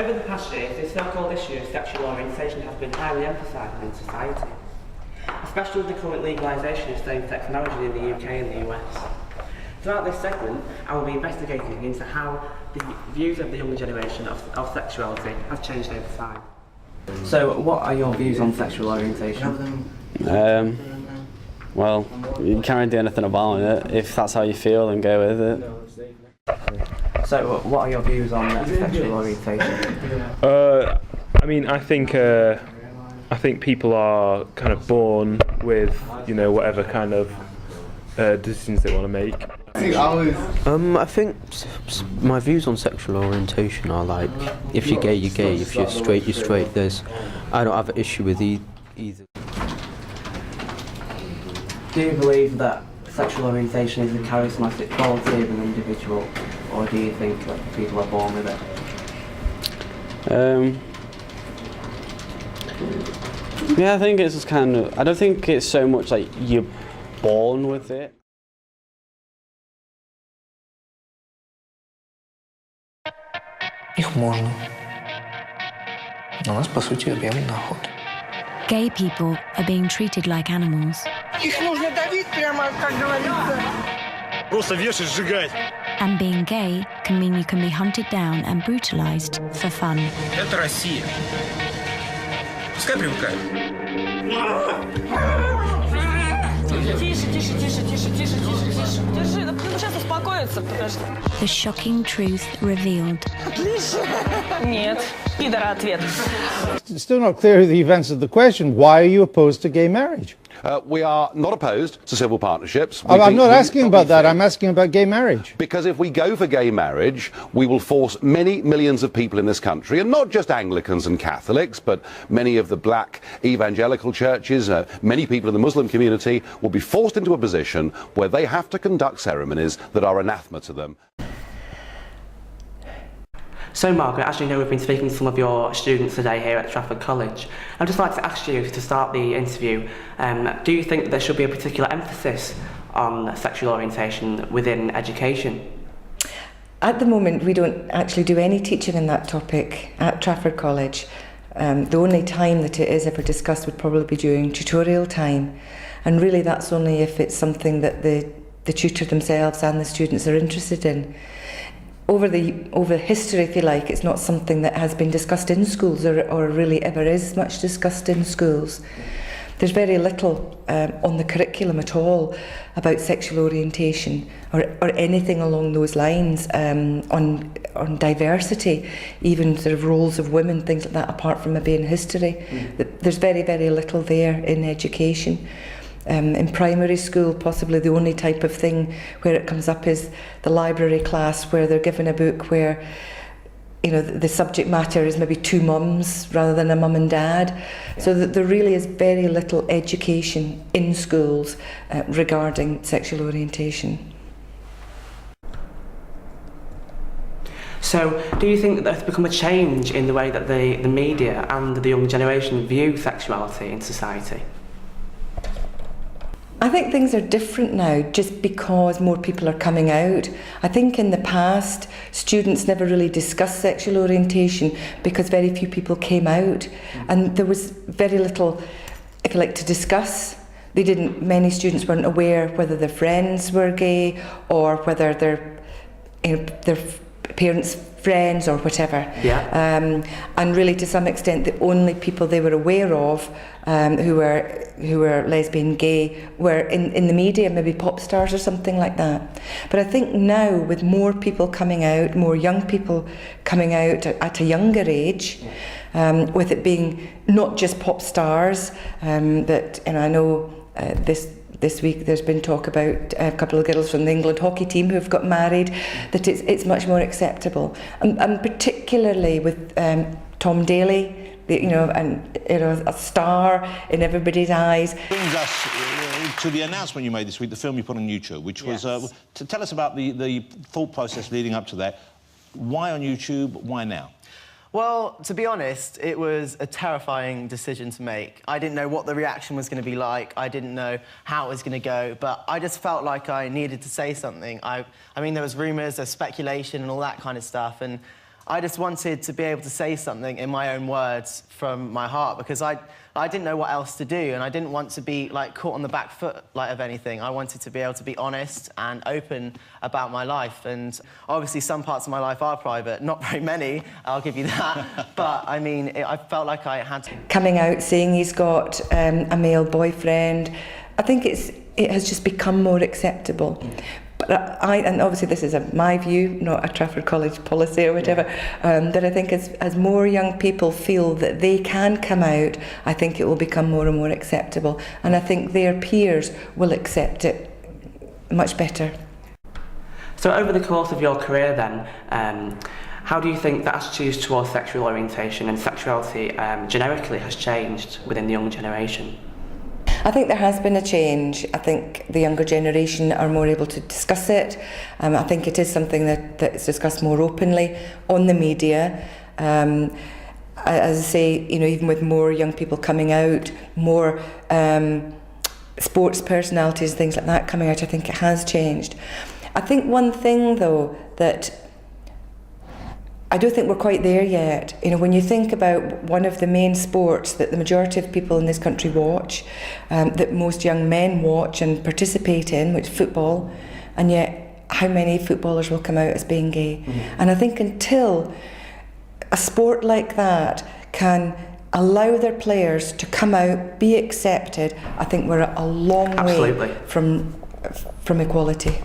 Over the past years, this so-called issue of sexual orientation has been highly emphasised in society, especially with the current legalisation of same-sex marriage in the UK and the US. Throughout this segment, I will be investigating into how the views of the younger generation of sexuality have changed over time. So, what are your views on sexual orientation? Well, you can't do anything about it. If that's how you feel, then go with it. So, what are your views on sexual orientation? I mean, I think people are kind of born with, you know, whatever kind of decisions they want to make. I think my views on sexual orientation are like, if you're gay, you're gay. If you're straight, you're straight. I don't have an issue with either. Do you believe that sexual orientation is a charismatic quality of an individual, or do you think that people are born with it? Yeah, I think it's just kind of. I don't think it's so much like you're born with it. Их можно. Но нас, по сути, объявлен на охоту. Gay people are being treated like animals. Их нужно давить прямо, как говорится. Просто вешать, сжигать. And being gay can mean you can be hunted down and brutalized for fun. Это Россия. Пускай привыкают. Тише, тише, тише, тише, тише, тише, тише. Держи, да сейчас успокоится, подожди. The shocking truth revealed. Отлично. Нет, пидора ответ. It's still not clear the events of the question. Why are you opposed to gay marriage? We are not opposed to civil partnerships. I'm not asking about that. I'm asking about gay marriage. Because if we go for gay marriage, we will force many millions of people in this country, and not just Anglicans and Catholics, but many of the black evangelical churches, many people in the Muslim community, will be forced into a position where they have to conduct ceremonies that are anathema to them. So Margaret, as you know, we've been speaking to some of your students today here at Trafford College. I'd just like to ask you to start the interview, do you think there should be a particular emphasis on sexual orientation within education? At the moment, we don't actually do any teaching in that topic at Trafford College. The only time that it is ever discussed would probably be during tutorial time, and really that's only if it's something that the tutor themselves and the students are interested in. Over history, if you like, it's not something that has been discussed in schools or really ever is much discussed in schools. There's very little on the curriculum at all about sexual orientation or anything along those lines, on diversity, even sort of roles of women, things like that, apart from maybe in history. There's very, very little there in education. In primary school, possibly the only type of thing where it comes up is the library class, where they're given a book where, you know, the subject matter is maybe two mums rather than a mum and dad. So that there really is very little education in schools regarding sexual orientation. So, do you think that there's become a change in the way that the media and the young generation view sexuality in society? I think things are different now just because more people are coming out. I think in the past, students never really discussed sexual orientation because very few people came out, and there was very little, if you like, to discuss. Many students weren't aware whether their friends were gay or whether their parents' friends or whatever. Yeah. And really, to some extent, the only people they were aware of who were lesbian, gay, were in the media, maybe pop stars or something like that. But I think now, with more people coming out, more young people coming out at a younger age, with it being not just pop stars, but, and I know this week there's been talk about a couple of girls from the England hockey team who have got married, that it's much more acceptable, and particularly with Tom Daley, a star in everybody's eyes. Brings us to the announcement you made this week, the film you put on YouTube, which was to tell us about the thought process leading up to that. Why on YouTube? Why now? Well, to be honest, it was a terrifying decision to make. I didn't know what the reaction was going to be like. I didn't know how it was going to go, but I just felt like I needed to say something. I mean, there was rumours, there's speculation and all that kind of stuff, and I just wanted to be able to say something in my own words from my heart, because I didn't know what else to do, and I didn't want to be like caught on the back foot like of anything. I wanted to be able to be honest and open about my life, and obviously some parts of my life are private, not very many, I'll give you that, but I mean, I felt like I had to. Coming out, saying he's got a male boyfriend, I think it has just become more acceptable. But and obviously this is my view, not a Trafford College policy or whatever, that I think as more young people feel that they can come out, I think it will become more and more acceptable. And I think their peers will accept it much better. So over the course of your career then, how do you think that attitudes towards sexual orientation and sexuality generically has changed within the young generation? I think there has been a change. I think the younger generation are more able to discuss it. I think it is something that's discussed more openly on the media. As I say, you know, even with more young people coming out, more sports personalities, things like that coming out, I think it has changed. I think one thing, though, that I don't think we're quite there yet. You know, when you think about one of the main sports that the majority of people in this country watch, that most young men watch and participate in, which is football, and yet how many footballers will come out as being gay? Mm-hmm. And I think until a sport like that can allow their players to come out, be accepted, I think we're a long way from equality.